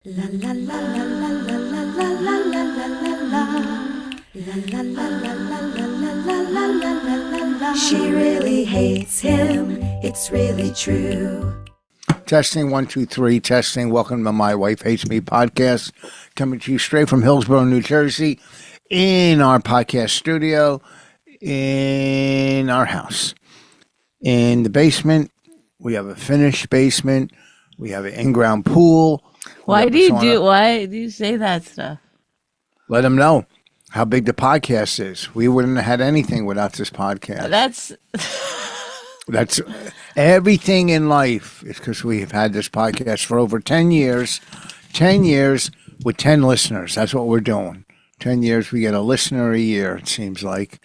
La la la la la la la la la la la la la. La la la la la la la la la la la la. She really hates him, it's really true. Testing 1, 2, 3. Testing. Welcome to My Wife Hates Me podcast, coming to you straight from Hillsborough, New Jersey, in our podcast studio, in our house, in the basement. We have a finished basement. We have an in-ground pool. Why do you say that stuff? Let them know how big the podcast is. We wouldn't have had anything without this podcast. That's everything in life is because we have had this podcast for over 10 years. 10 years with 10 listeners. That's what we're doing. 10 years, we get a listener a year, it seems like.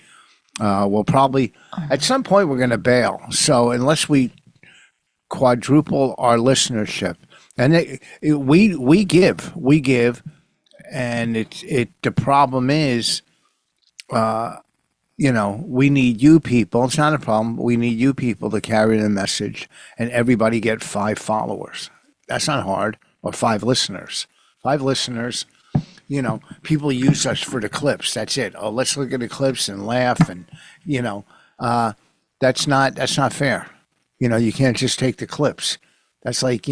We'll probably, at some point, we're going to bail. So unless we quadruple our listenership, and we give, and the problem is, we need you people. It's not a problem. We need you people to carry the message, and everybody get 5 followers. That's not hard. Or 5 listeners. 5 listeners. People use us for the clips. That's it. Oh, let's look at the clips and laugh, and that's not fair. You can't just take the clips. That's like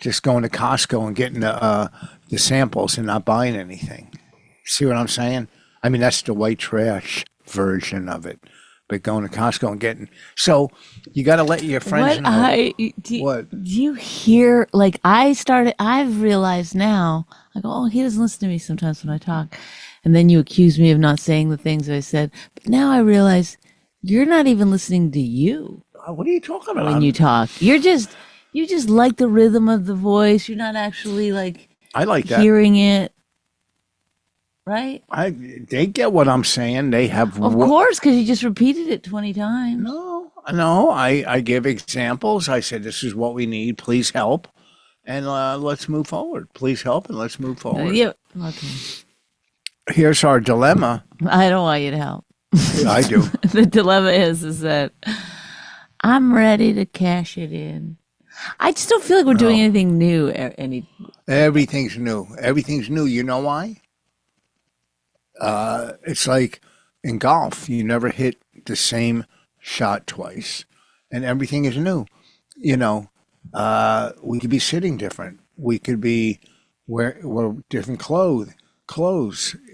just going to Costco and getting the samples and not buying anything. See what I'm saying? I mean, that's the white trash version of it. But going to Costco and getting, so you got to let your friends know. Do you hear, like, I've realized now, I go, oh, he doesn't listen to me sometimes when I talk. And then you accuse me of not saying the things I said. But now I realize you're not even listening to you. What are you talking about? When you talk, you just like the rhythm of the voice. You're not actually I like that. Hearing it. Right? They get what I'm saying. They have, of course, because you just repeated it 20 times. No. I give examples. I said, this is what we need. Please help, and let's move forward. Please help, and let's move forward. Yeah. Okay. Here's our dilemma. I don't want you to help. I do. The dilemma is that I'm ready to cash it in. I just don't feel like we're doing anything new. Everything's new. Everything's new. You know why? It's like in golf, you never hit the same shot twice, and everything is new. We could be sitting different. We could be wear different clothes.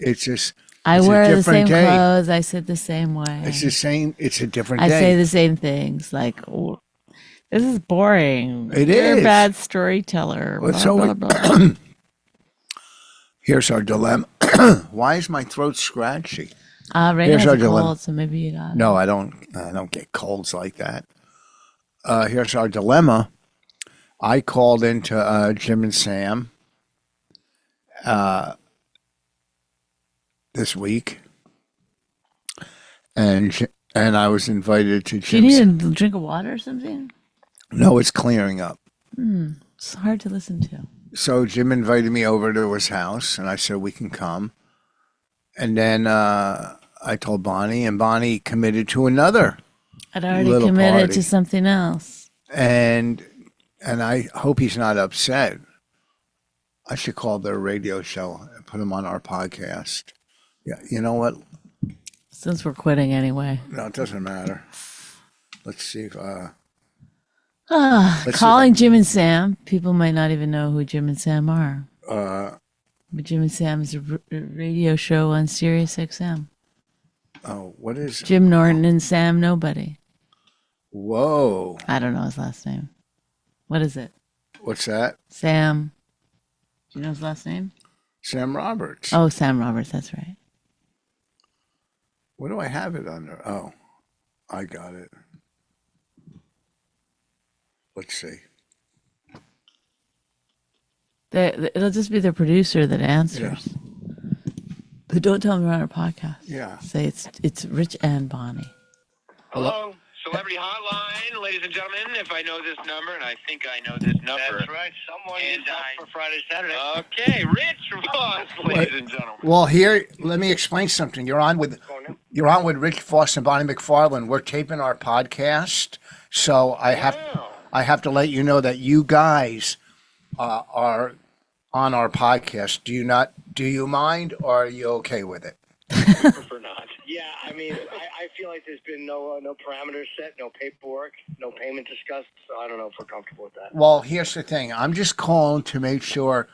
It's just I wear the same clothes. I sit the same way. It's the same. It's a different day. I say the same things. Like, oh, this is boring. You're a bad storyteller. Blah, blah, blah. Here's our dilemma. Why is my throat scratchy? Right. Here's our dilemma. So maybe you got it. No, I don't get colds like that. Here's our dilemma. I called into Jim and Sam this week, and I was invited to Jim. Do you need a drink of water or something? No, it's clearing up. It's hard to listen to. So Jim invited me over to his house, and I said we can come. And then I told Bonnie, and Bonnie committed to another. I'd already committed to something else. And I hope he's not upset. I should call their radio show and put him on our podcast. Yeah, you know what? Since we're quitting anyway. No, it doesn't matter. Let's see if calling Jim and Sam. People might not even know who Jim and Sam are. But Jim and Sam is a radio show on Sirius XM. Oh, what is Jim Norton and Sam Nobody? Whoa. I don't know his last name. What is it? What's that? Sam. Do you know his last name? Sam Roberts. Oh, Sam Roberts. That's right. What do I have it under? Oh, I got it. Let's see. It'll just be the producer that answers. Yeah. But don't tell them we're on our podcast. Yeah. Say it's Rich and Bonnie. Hello, Celebrity Hotline, ladies and gentlemen. If I know this number, and I think I know this number. That's right. Someone is up for Friday, Saturday. Okay, Rich Voss, ladies and gentlemen. Well, here, let me explain something. You're on with Rich Voss and Bonnie McFarlane. We're taping our podcast, so I have to let you know that you guys are on our podcast. Do you mind, or are you okay with it? We prefer not. Yeah, I mean, I feel like there's been no parameters set, no paperwork, no payment discussed, so I don't know if we're comfortable with that. Well, here's the thing. I'm just calling to make sure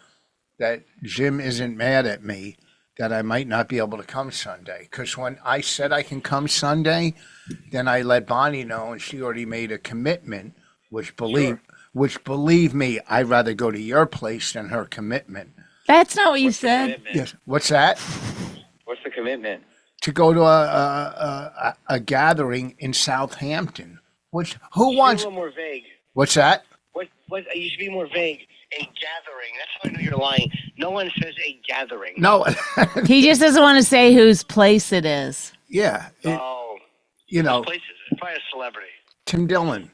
that Jim isn't mad at me that I might not be able to come Sunday. Because when I said I can come Sunday, then I let Bonnie know, and she already made a commitment, which believe me, I'd rather go to your place than her commitment. That's not what you What's the said. commitment? Yes. What's that? What's the commitment? To go to a gathering in Southampton. Which who Be a wants? little more vague. What's that? What? You should be more vague. A gathering. That's how I know you're lying. No one says a gathering. No. He just doesn't want to say whose place it is. Yeah. Oh, You know, places. Probably a celebrity. Tim Dillon.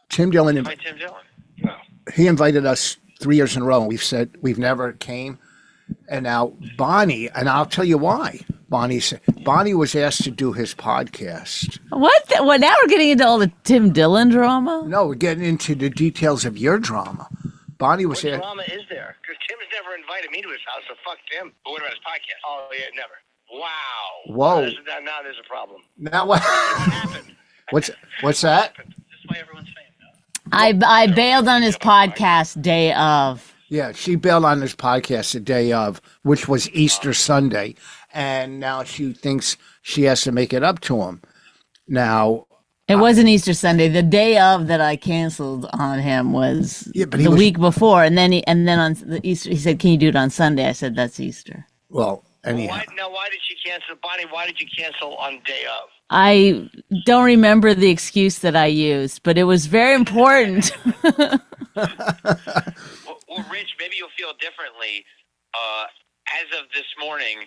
Tim Dillon. By Tim Dillon. No. He invited us 3 years in a row, and we've said we've never came. And now Bonnie, and I'll tell you why. Bonnie was asked to do his podcast. What? Well, now we're getting into all the Tim Dillon drama? No, we're getting into the details of your drama. Bonnie was What asked. drama is there? Because Tim's never invited me to his house, so fuck Tim. But what about his podcast? Oh, yeah, never. Wow. Whoa! Now there's a problem. Now what? What happened? What's that? This is why everyone's saying no. I bailed on his podcast day of. Yeah, she bailed on this podcast the day of, which was Easter Sunday, and now she thinks she has to make it up to him. Now, It wasn't Easter Sunday. The day of that I canceled on him was but the week before, and then on the Easter he said, "Can you do it on Sunday?" I said, "That's Easter." well, anyhow, Why did she cancel? Bonnie, why did you cancel on day of? I don't remember the excuse that I used, but it was very important. Well, Rich, maybe you'll feel differently. As of this morning,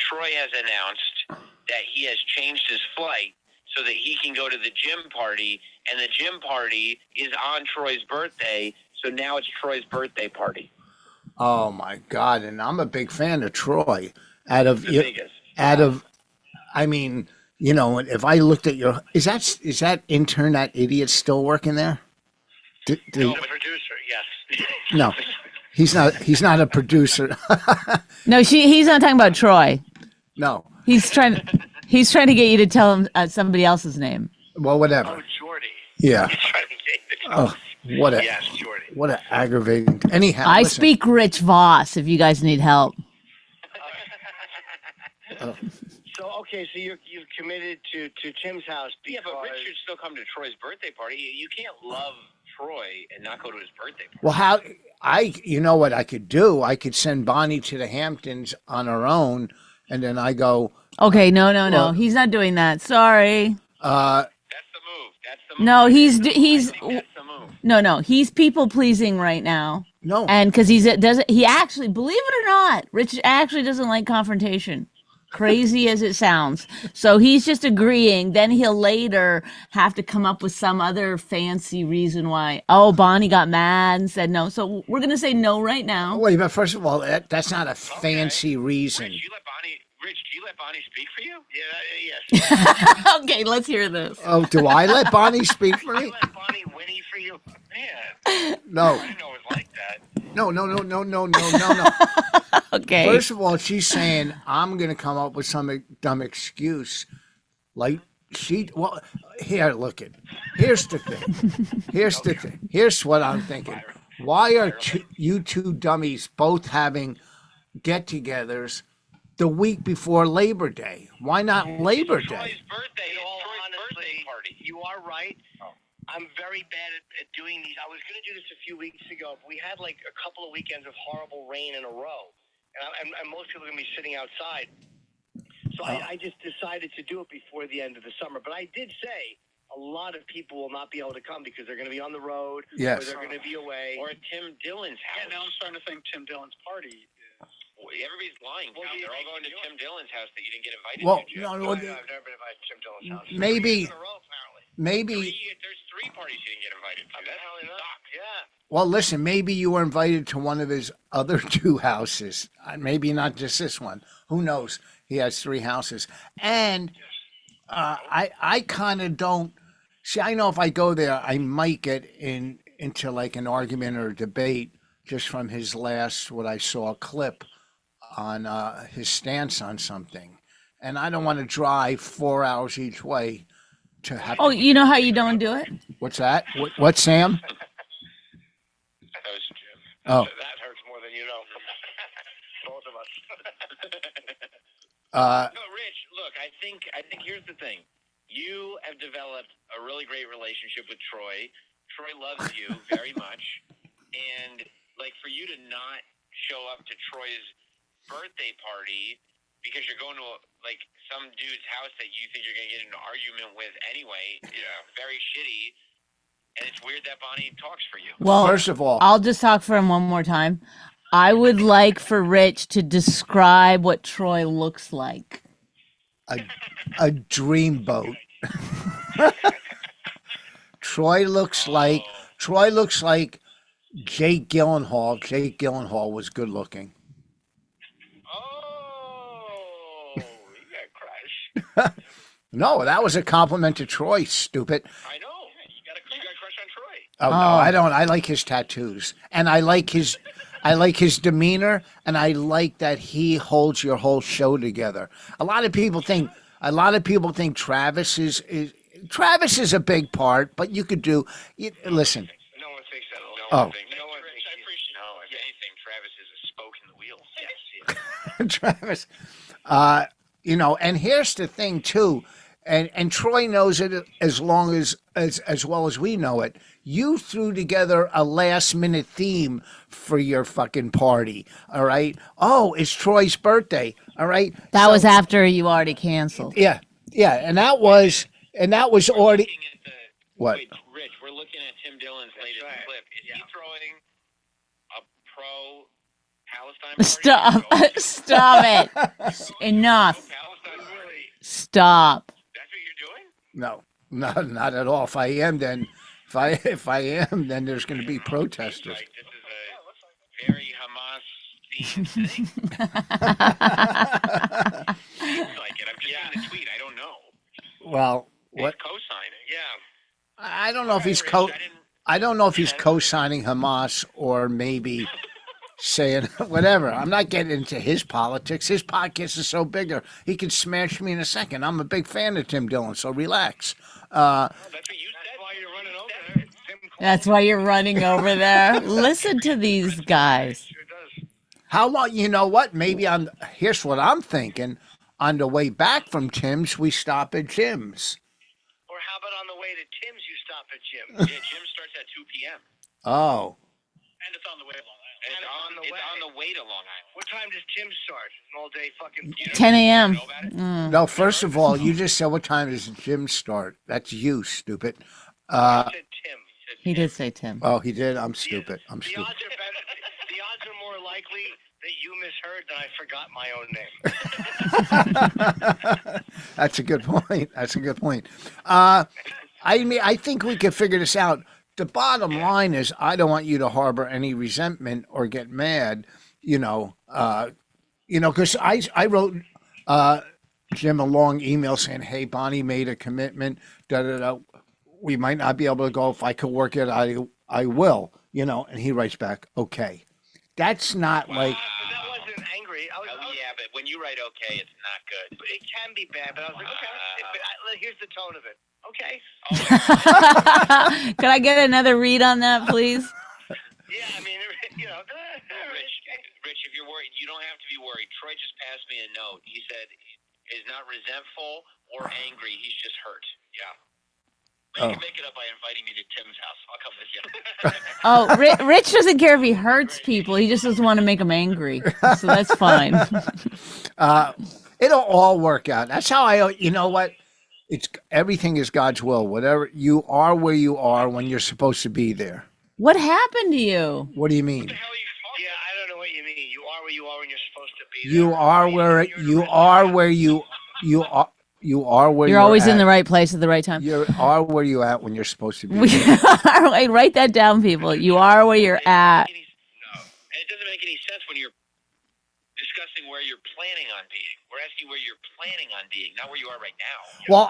Troy has announced that he has changed his flight so that he can go to the gym party, and the gym party is on Troy's birthday, so now it's Troy's birthday party. oh my God! And I'm a big fan of Troy. The biggest. I mean, you know, if I looked at your, is that intern, that idiot, still working there? No, the producer, yes. No, he's not. He's not a producer. No, he's not talking about Troy. No. He's trying to get you to tell him somebody else's name. Well, whatever. Oh, Jordy. Yeah. He's trying to get it. Oh, Yes, Jordy. what a aggravating. Anyhow, I listen. speak Rich Voss if you guys need help. So, okay, so you've committed to Tim's house Yeah, because... but Rich should still come to Troy's birthday party. You can't love Troy and not go to his birthday party. Well, you know what I could do? I could send Bonnie to the Hamptons on her own, and then I go, Okay, no. Well- He's not doing that. Sorry. That's the move. That's the move. No, I think that's the move. no. He's people pleasing right now, no. and because he actually, believe it or not, Rich actually doesn't like confrontation. Crazy as it sounds. So he's just agreeing. Then he'll later have to come up with some other fancy reason why. Oh, Bonnie got mad and said no. So we're going to say no right now. Wait, but first of all, that's not a fancy reason. Rich, do you let Bonnie speak for you? Yeah, yes. Okay, let's hear this. Oh, do I let Bonnie speak for You me? let Bonnie whinny for you? Man, No. I didn't know it was like that. No. Okay. First of all, she's saying I'm going to come up with some dumb excuse. Like here, look it. Here's the thing. Here's what I'm thinking. Why are you two dummies both having get-togethers the week before Labor Day? Why not Labor Day? Troy's birthday. In all Troy's birthday honesty, party. you are right. I'm very bad at doing these. I was going to do this a few weeks ago, but we had like a couple of weekends of horrible rain in a row. And most people are going to be sitting outside. So I just decided to do it before the end of the summer. But I did say a lot of people will not be able to come because they're going to be on the road. Yes. Or they're going to be away. Or at Tim Dillon's house. Yeah, now I'm starting to think Tim Dillon's party. Everybody's lying. Well, They're all going to Tim Dillon's house that you didn't get invited Well, to. Jim. no, I've never been invited to Tim Dillon's house. Maybe- 3 years in a row, apparently. Maybe. There's 3 parties you didn't get invited to. That sucks. Yeah. Well, listen, maybe you were invited to one of his other 2 houses. Maybe not just this one. Who knows? He has 3 houses. And I kind of don't see. I know if I go there, I might get into like an argument or a debate. just from his last, what I saw, clip on his stance on something. And I don't want to drive 4 hours each way to have. Oh, you know how you don't do it? What's that? What, Sam? That was Jim. Oh. That hurts more than you know. Both of us. No, Rich, look, I think here's the thing. You have developed a really great relationship with Troy. Troy loves you very much. And, like, for you to not show up to Troy's birthday party because you're going to, like, some dude's house that you think you're going to get in an argument with anyway, very shitty. And it's weird that Bonnie talks for you. Well, First of all, I'll just talk for him one more time. I would like for Rich to describe what Troy looks like. a dreamboat. Troy looks like Jake Gyllenhaal. Jake Gyllenhaal was good looking. Oh, you got a crush. No, that was a compliment to Troy, stupid. I know. You got a crush on Troy. Oh, no, I don't. I like his tattoos, and I like his demeanor, and I like that he holds your whole show together. A lot of people think Travis is Travis is a big part, but you could do. Listen. No one thinks that. Oh. No one thinks. I appreciate. No, if anything, Travis is a spoke in the wheel. Yes. Travis, and here's the thing too, and Troy knows it as well as we know it. You threw together a last minute theme for your fucking party. All right. Oh, it's Troy's birthday. All right. That was after you already canceled. Yeah, and that was already. Looking at What? Wait, Rich, we're looking at Tim Dillon's latest clip. Is he throwing a pro-Palestine party? Stop it. Enough. Palestine really? Stop. That's what you're doing? No, not at all. If I am, then there's going to be protesters. Like, this is a very Hamas-themed thing. Seems like it. I'm just seeing the tweet. I don't know. Well, what? He's co-signing. Yeah. I don't know if he's Rich, I don't know if he's co-signing Hamas or maybe saying whatever. I'm not getting into his politics. His podcast is so bigger. He could smash me in a second. I'm a big fan of Tim Dillon, so relax. That's what you said. That's why you're running over there. That's why you're running over there. Listen to these guys. Sure does. How long? You know what? Maybe here's what I'm thinking. On the way back from Tim's, we stop at Jim's. Or how about on the way to Tim's, you stop at Jim's? Yeah, Jim starts at 2 p.m. Oh. And it's on the way to Long Island. And it's on the way to Long Island. What time does Tim's start? An all day fucking. 10 a.m. Know about it? No, first of all, you just said what time does Jim start? That's you, stupid. I said Tim. He did say Tim. Oh, he did? I'm stupid. I'm The stupid. odds are better. The odds are more likely that you misheard than I forgot my own name. That's a good point. That's a good point. I think we could figure this out. The bottom line is, I don't want you to harbor any resentment or get mad. Because I wrote Jim a long email saying, "Hey, Bonnie made a commitment. Da da da. We might not be able to go. If I could work it, I will." And he writes back, "Okay." That's not like. That wasn't angry. Yeah, but when you write okay, it's not good. It can be bad, but I was like, okay. Here's the tone of it. Okay. Could I get another read on that, please? Yeah, I mean, Rich, if you're worried, you don't have to be worried. Troy just passed me a note. He said he's not resentful or angry. He's just hurt. Yeah. But you can make it up by inviting me to Tim's house. I'll come with you. Rich doesn't care if he hurts people. He just doesn't want to make them angry. So that's fine. It'll all work out. That's how you know what? Everything is God's will. Whatever you are where you are when you're supposed to be there. What happened to you? What do you mean? Yeah, I don't know what you mean. You are where you are when you're supposed to be. You are where you are where you are. You are where you're always in the right place at the right time. You are where you at when you're supposed to be. Write that down, people. You are where you're at. No, and it doesn't make any sense when you're discussing where you're planning on being. We're asking where you're planning on being, not where you are right now. Well,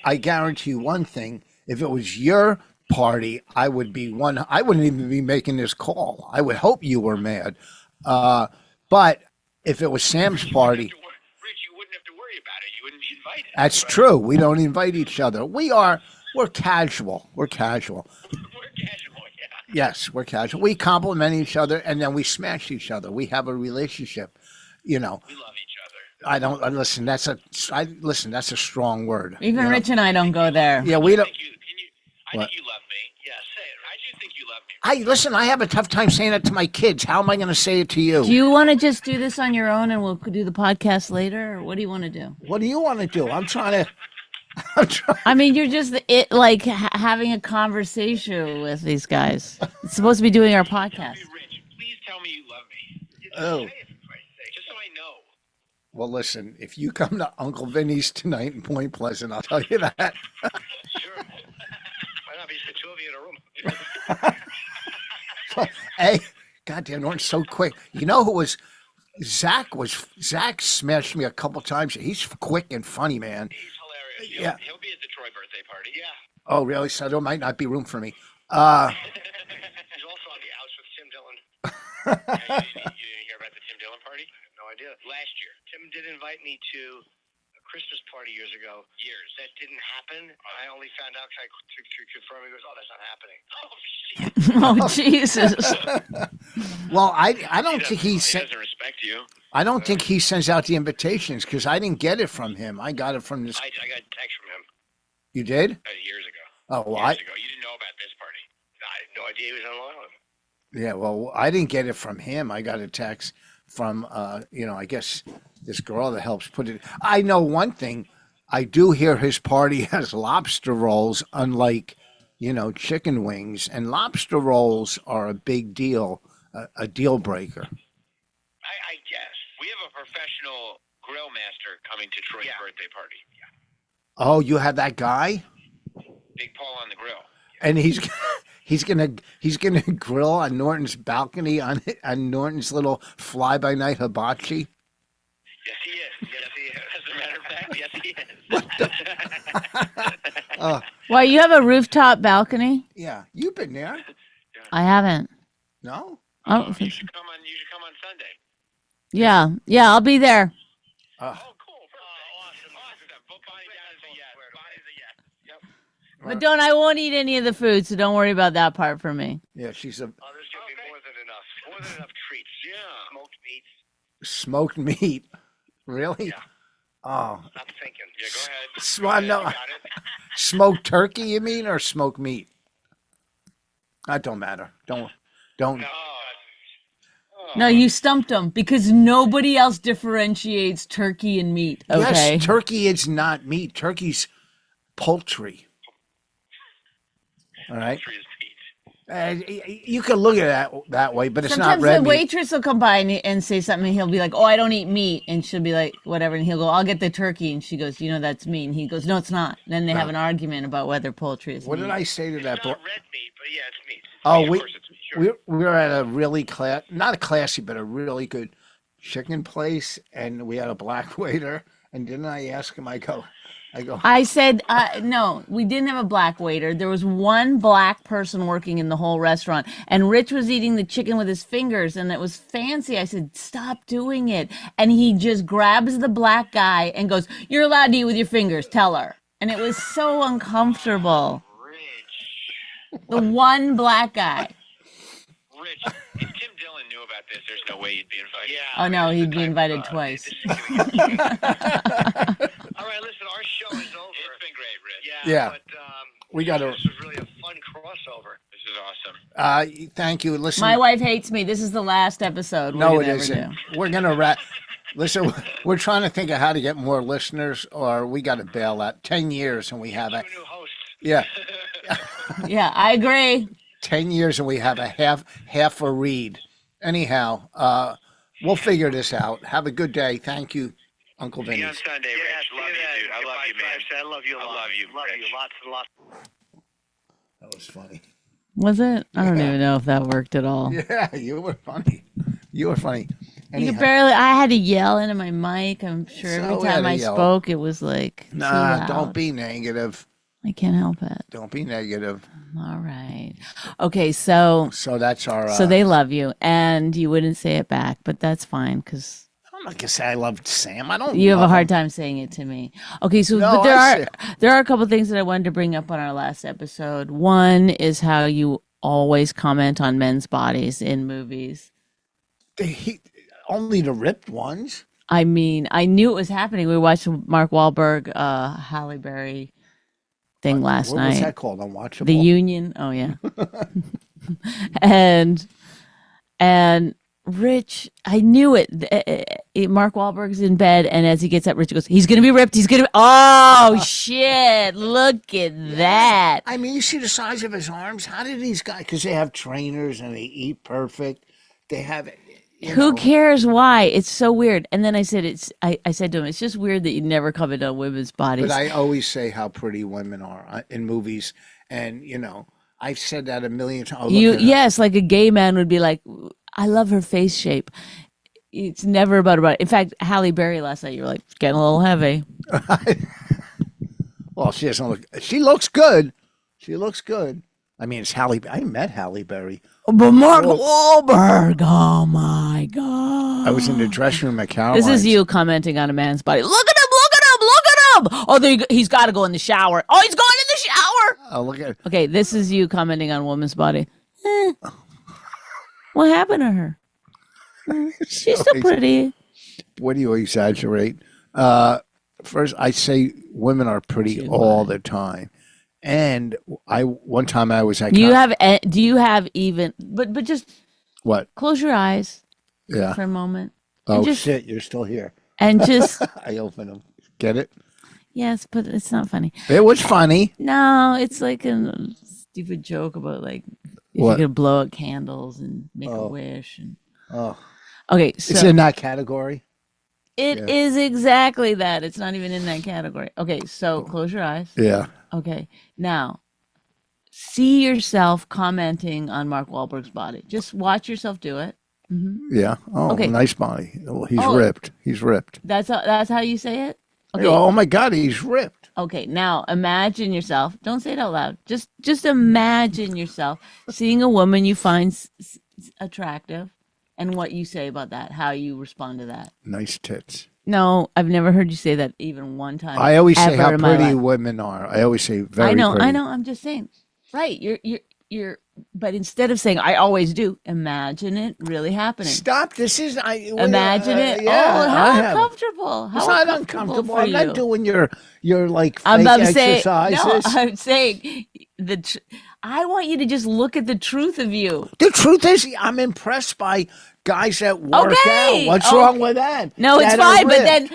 I guarantee you one thing: if it was your party, I wouldn't even be making this call. I would hope you were mad. But if it was Sam's party, Rich, you wouldn't have to worry about it. You wouldn't be invited. that's true. We don't invite each other. We're casual. We're casual. We're casual, yeah. Yes, we're casual. We compliment each other and then we smash each other. We have a relationship, you know. We love each other. I don't listen. That's a strong word. Even you know? Rich and I don't go there. Yeah, we don't. I think you love me. Yeah, say it. I do think you love me. I have a tough time saying it to my kids. How am I going to say it to you? Do you want to just do this on your own and we'll do the podcast later, or what do you want to do? What do you want to do? I'm trying. I mean, you're just having a conversation with these guys. It's supposed to be doing our podcast. Rich, please tell me you love me. Oh. Say it, for Christ's sake, just so I know. Well, listen. If you come to Uncle Vinny's tonight in Point Pleasant, I'll tell you that. Sure. Why not? Be the two of you in a room. Hey, goddamn, Norton's so quick. You know who was? Zach smashed me a couple times. He's quick and funny, man. He's hilarious. Yeah. He'll be at the Troy birthday party. Yeah. Oh, really? So there might not be room for me. He's also on the outs with Tim Dillon. Yeah, you didn't hear about the Tim Dillon party? No idea. Last year. Tim did invite me to a Christmas party years ago. Years. That didn't happen. I only found out because to confirm. He goes, "Oh, that's not happening." Oh, shit. Oh, Jesus. Well, I don't think He he doesn't respect you. I don't think he sends out the invitations because I didn't get it from him. I got it from this. I got a text from him You did? years ago. Oh, well, Years ago. You didn't know about this party. I had no idea he was on Long Island. Yeah, well, I didn't get it from him. I got a text from, I guess this girl that helps put it. I know one thing. I do hear his party has lobster rolls, unlike, chicken wings. And lobster rolls are a big deal, a deal breaker. I guess. We have a professional grill master coming to Troy's birthday party. Yeah. Oh, you have that guy? Big Paul on the grill. And he's gonna grill on Norton's balcony on Norton's little fly by night hibachi. Yes, he is. Yes, he is. As a matter of fact, yes, he is. Why, you have a rooftop balcony? Yeah, you've been there. I haven't. No? I don't You think so. should come on Sunday. Yeah, I'll be there. Oh, cool. Perfect. Awesome. But Bonnie down is a yes. Bonnie's a yes. Yep. But I won't eat any of the food, so don't worry about that part for me. Yeah, she's a Oh, there's gonna be more than enough. More than enough treats. Yeah. Smoked meats. smoked meat. Really? Yeah. Oh, Stop thinking. Yeah, go ahead. no, Got it. smoked turkey. You mean, or smoked meat? That don't matter. Don't. Oh, No, you stumped them because nobody else differentiates turkey and meat. Okay. Yes, turkey is not meat. Turkey's poultry. All right. Tree is meat. You can look at it that way, but it's Sometimes not red the meat. waitress will come by and say something, and he'll be like, "Oh, I don't eat meat," and she'll be like, "Whatever," and he'll go, "I'll get the turkey," and she goes, "That's meat," and he goes, "No, it's not." Then they have an argument about whether poultry is What meat. did I say to that it's boy? not red meat, but yeah, it's meat. Oh, Of course it's meat. Sure. we were at a really not a classy, but a really good chicken place, and we had a black waiter. And didn't I ask him? I go. I said, no, we didn't have a black waiter. There was one black person working in the whole restaurant. And Rich was eating the chicken with his fingers, and it was fancy. I said, stop doing it. And he just grabs the black guy and goes, "You're allowed to eat with your fingers. Tell her." And it was so uncomfortable. Rich. The one black guy. Rich. If Tim Dillon knew about this, there's no way you'd be invited. Yeah. Oh, no, he'd be invited twice. All right, listen, our show is over. It's been great, Rich. Yeah. But We gotta- This was really a fun crossover. This is awesome. Thank you. Listen. My wife hates me. This is the last episode we're No, gonna it ever isn't. do. We're gonna wrap. Listen, we're trying to think of how to get more listeners, or we got to bail out. 10 years and we have a Two new hosts. yeah. Yeah, I agree. 10 years and we have a half a read. Anyhow, we'll figure this out. Have a good day. Thank you, Uncle See you Vinny. on Sunday, Yeah, Rich. see Love you you, then. dude. I love Goodbye, you, man. Travis. I love you a I lot. love you, Love Rich. you lots and lots. That was funny. Was it? I don't even know if that worked at all. Yeah, you were funny. You were funny. You could Anyhow, barely. I had to yell into my mic. I'm sure So every we had time to I yell. spoke, it was like too nah, loud. don't be negative. I can't help it. Don't be negative. All right. Okay, so So that's our. so they love you, and you wouldn't say it back, but that's fine because I'm not gonna say I love Sam. I don't. you have a love hard him. time saying it to me. Okay, so No, but there I are see. there are a couple things that I wanted to bring up on our last episode. One is how you always comment on men's bodies in movies. Only the ripped ones. I mean, I knew it was happening. We watched the Mark Wahlberg, Halle Berry thing last What was night. that called? Unwatchable. The Union. Oh yeah. and Rich, I knew it. Mark Wahlberg's in bed, and as he gets up, Rich goes, "He's gonna be ripped. He's gonna." Oh shit! Look at that. I mean, you see the size of his arms. How did these guys? Because they have trainers and they eat perfect. They have. Who cares why? It's so weird. And then I said, I said to him, it's just weird that you never comment on women's bodies. But I always say how pretty women are in movies, and I've said that a million times. Oh, yes, like a gay man would be like, I love her face shape. It's never about it. In fact, Halle Berry last night, you were like, it's getting a little heavy. Well, she doesn't look. She looks good. She looks good. I mean, it's Halle. I met Halle Berry. But Mark Wahlberg, oh my God. I was in the dressing room at Caroline's. This is you commenting on a man's body. Look at him, look at him, look at him. Oh, there you go. He's got to go in the shower. Oh, he's going in the shower. Oh, look at. Okay, this is you commenting on a woman's body. What happened to her? She's so pretty. What do you exaggerate? First, I say women are pretty all the time. And one time I was at. Do you have even? But just what? Close your eyes. Yeah. For a moment. Oh shit! You're still here. And just. I open them. Get it? Yes, but it's not funny. It was funny. No, it's like a stupid joke about like if you're gonna blow out candles and make a wish and. Oh. Okay, so it's in that category. It is exactly that. It's not even in that category. Okay, so close your eyes. Yeah. Okay, now see yourself commenting on Mark Wahlberg's body. Just watch yourself do it. Mm-hmm. Yeah. Oh, okay. Nice body. He's ripped. He's ripped. That's how you say it. Okay. Oh my God, he's ripped. Okay, now imagine yourself. Don't say it out loud. Just imagine yourself seeing a woman you find attractive. And what you say about that, how you respond to that. Nice tits. No, I've never heard you say that even one time. I always say how pretty women are. I always say very pretty. I know. I'm just saying. Right. You're. But instead of saying I always do, imagine it really happening. Stop. This is imagine it. Yeah, how uncomfortable. It's not uncomfortable. I'm not doing your like fake I'm exercises. No, I'm saying I want you to just look at the truth of you. The truth is, I'm impressed by guys that work out. What's wrong with that? No, it's fine. But then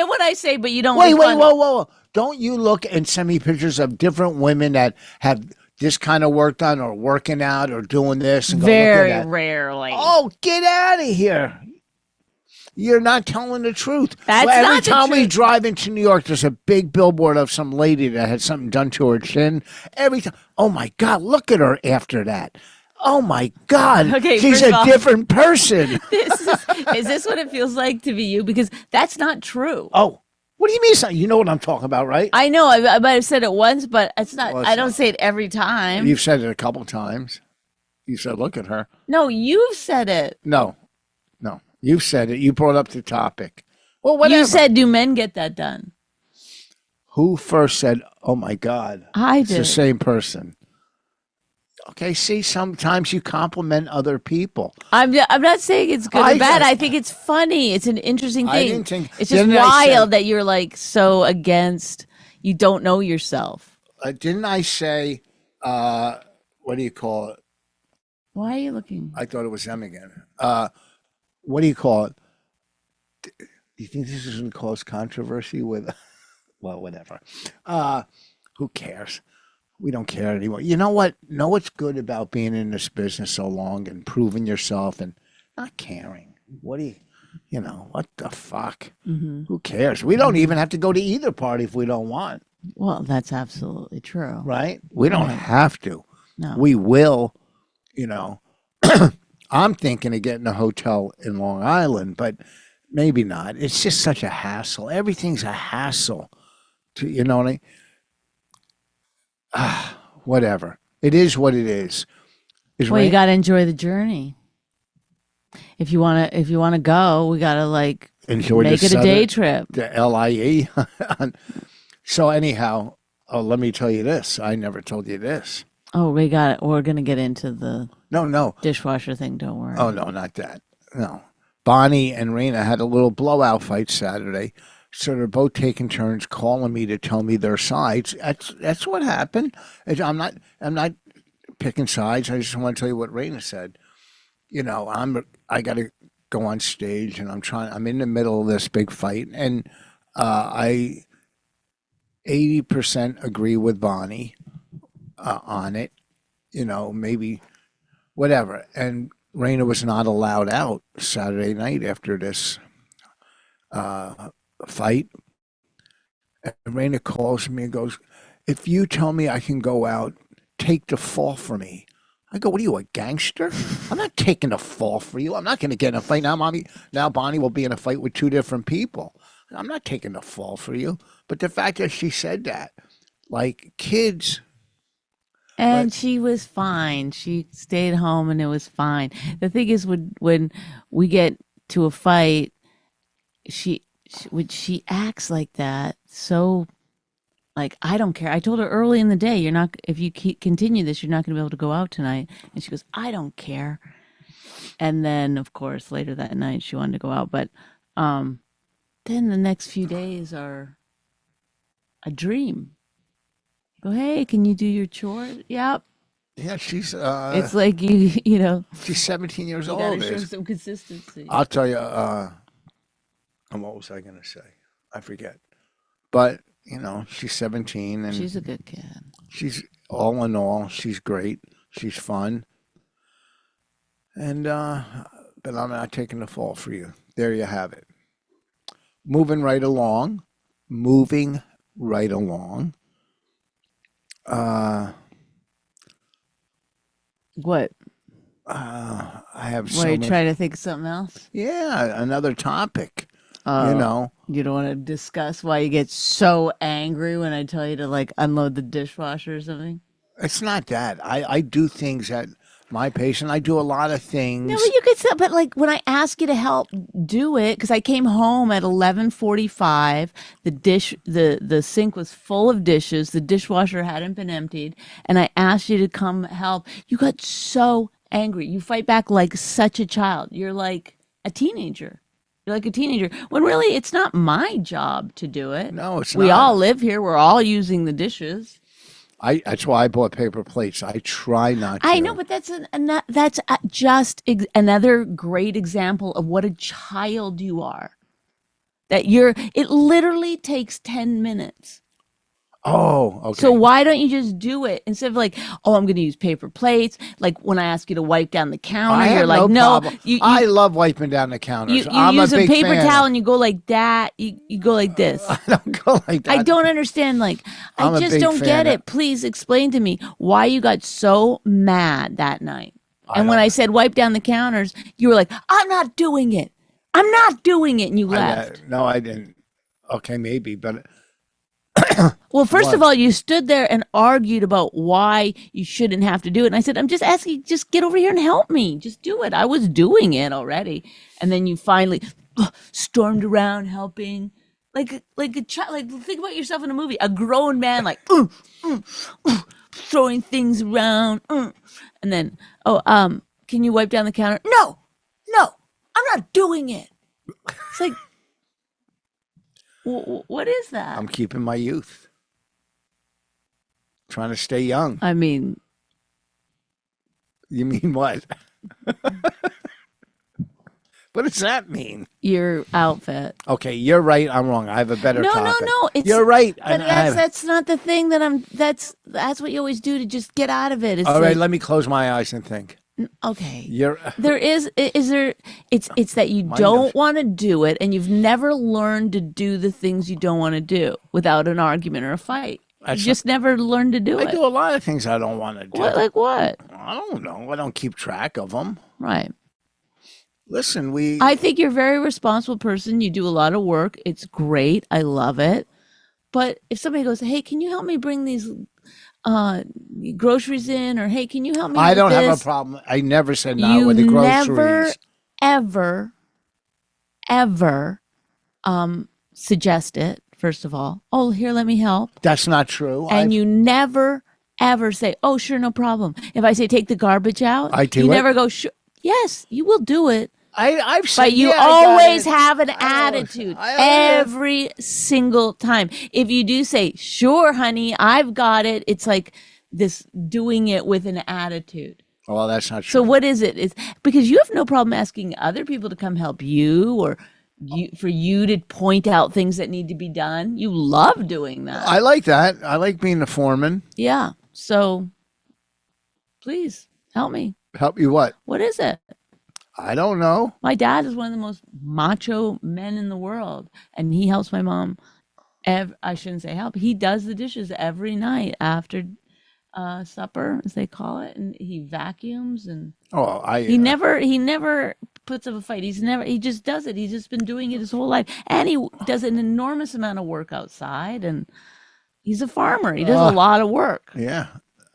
when I say, but you don't. Wait, whoa. Don't you look and send me pictures of different women that have this kind of work done or working out or doing this? And very rarely. Oh, get out of here. You're not telling the truth. That's every not the time we truth. drive into New York, there's a big billboard of some lady that had something done to her chin. Every time, oh my God, look at her after that. Oh my God, okay, she's a different person. Is this what it feels like to be you? Because that's not true. Oh, what do you mean? You know what I'm talking about, right? I know. I might have said it once, but it's not. I don't say it every time. You've said it a couple times. You said, look at her. No, you've said it. No. You've said it. You brought up the topic. Well, whatever. You said, do men get that done? Who first said, oh, my God? I did. It's the same person. Okay, see, sometimes you compliment other people. I'm not saying it's good or bad. I think it's funny. It's an interesting thing. I didn't think, it's just wild that you're like so against, you don't know yourself. Didn't I say, what do you call it? Why are you looking? I thought it was them again. What do you call it? Do you think this is going to cause controversy with, well, whatever. Who cares? We don't care anymore. You know what? Know what's good about being in this business so long and proving yourself and not caring? What do you know, what the fuck? Mm-hmm. Who cares? We don't even have to go to either party if we don't want. Well, that's absolutely true. Right? We don't have to. No. We will, I'm thinking of getting a hotel in Long Island, but maybe not. It's just such a hassle. Everything's a hassle. You know what I mean? Whatever. It is what it is. Well, you got to enjoy the journey. If you want to go, we got to like enjoy make it a day trip. The LIE. So anyhow, let me tell you this. I never told you this. Oh, we got it. We're going to get into the No. dishwasher thing. Don't worry. Oh, no, not that. No. Bonnie and Raina had a little blowout fight Saturday. So they're both taking turns calling me to tell me their sides. That's what happened. I'm not picking sides. I just want to tell you what Raina said. You know, I got to go on stage, and I'm in the middle of this big fight, and I 80% agree with Bonnie on it. You know, maybe whatever. And Raina was not allowed out Saturday night after this fight. And Raina calls me and goes, "If you tell me I can go out, take the fall for me." I go, "What are you, a gangster? I'm not taking the fall for you. I'm not going to get in a fight now, Mommy. Now Bonnie will be in a fight with two different people. I'm not taking the fall for you." But the fact that she said that, like kids. And she was fine. She stayed home and it was fine. The thing is, when we get to a fight, she acts like that. So, like, I don't care. I told her early in the day, you're not, if you continue this, you're not going to be able to go out tonight. And she goes, "I don't care." And then, of course, later that night, she wanted to go out. But then the next few days are a dream. Go, "Hey, can you do your chores?" Yep. Yeah, she's. It's like you know. She's 17 years You old. gotta show some consistency. I'll tell you. What was I going to say? I forget. But you know, she's 17 and She's a good kid. she's all in all, she's great. She's fun. And but I'm not taking the fall for you. There you have it. Moving right along. What? I have Were so you much. trying to think of something else? Yeah, another topic. Oh, You know, you don't want to discuss why you get so angry when I tell you to like unload the dishwasher or something? it's not that. I do things at my pace, and I do a lot of things. No, but you could still. But like when I ask you to help do it, because I came home at 11:45, the sink was full of dishes, the dishwasher hadn't been emptied, and I asked you to come help. You got so angry. You fight back like such a child. You're like a teenager. You're like a teenager. When really, it's not my job to do it. No, it's We not. all live here. We're all using the dishes. That's why I bought paper plates. I try not to. I know, but that's another great example of what a child you are. That it literally takes 10 minutes. Oh, okay. So why don't you just do it instead of like, "Oh, I'm going to use paper plates." Like when I ask you to wipe down the counter, I you're have like, no "No." problem. You I love wiping down the counters. you I'm use a a big paper fan. towel and you go like that. You go like this. I don't go like that. I don't understand. Like, I'm I a just big don't fan get of- it. Please explain to me why you got so mad that night. And when don't- I said wipe down the counters, you were like, "I'm not doing it. I'm not doing it." And you left. No, I didn't. Okay, maybe, but Well, first What? of all, you stood there and argued about why you shouldn't have to do it. And I said, "I'm just asking, just get over here and help me. Just do it." I was doing it already. And then you finally stormed around helping. Like a child, like think about yourself in a movie. A grown man like throwing things around. And then, can you wipe down the counter? No, I'm not doing it. It's like, what is that? I'm keeping my youth. Trying to stay young. I mean, You mean what? What does that mean? your outfit. Okay, you're right. I'm wrong. I have a better No, topic. no. You're right. But that's not the thing that I'm. That's what you always do to just get out of it. It's all right, like, let me close my eyes and think. okay. You're There is there. It's that you Mine don't does. want to do it, and you've never learned to do the things you don't want to do without an argument or a fight. You just never learned to do I it. do a lot of things I don't want to do. What, like what? I don't know. I don't keep track of them. Right. Listen, I think you're a very responsible person. You do a lot of work. It's great. I love it. But if somebody goes, "Hey, can you help me bring these groceries in, or hey, can you help me I with don't have this? a problem. I never said not You with the never, groceries. ever suggest it, first of all. Oh, here, let me help. That's not true. And you never, ever say, oh, sure, no problem. If I say take the garbage out, I do you it. never go, sure. Yes, you will do it. I've said, But you yeah, I got always it. have an I always- attitude I always- every single time. If you do say, sure, honey, I've got it, it's like this doing it with an attitude. Well, that's not true. So what is it? It's because you have no problem asking other people to come help you, or for you to point out things that need to be done. You love doing that. I like that. I like being the foreman. Yeah. So please help me. Help you what? What is it? I don't know. My dad is one of the most macho men in the world, and he helps my mom. I shouldn't say help. He does the dishes every night after supper, as they call it, and he vacuums, and Oh, he never puts up a fight. He just does it. He's just been doing it his whole life, and he does an enormous amount of work outside, and he's a farmer. He does a lot of work. Yeah.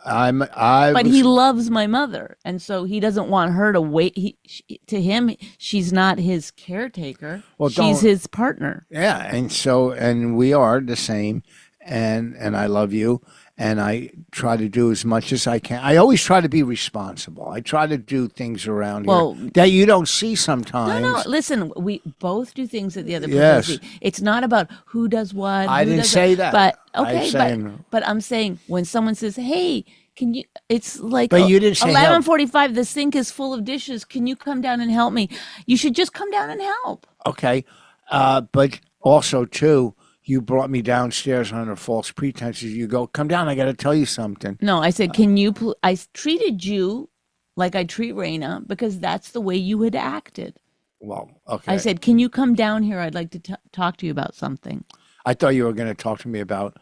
But he loves my mother, and so he doesn't want her to wait. To him, she's not his caretaker. Well, she's his partner. Yeah, and we are the same, and I love you, and I try to do as much as I can. I always try to be responsible. I try to do things around here that you don't see sometimes. No, listen, we both do things that the other person Yes. sees. It's not about who does what. I who didn't does say it. that. But I'm okay, saying- but I'm saying when someone says, "Hey, can you?" It's like, But you didn't say help. 11:45. The sink is full of dishes. Can you come down and help me? You should just come down and help. Okay, but also too, you brought me downstairs under false pretenses. You go, come down. I got to tell you something. No, I said, can you? I treated you like I treat Raina because that's the way you had acted. Well, okay. I said, can you come down here? I'd like to talk to you about something. I thought you were going to talk to me about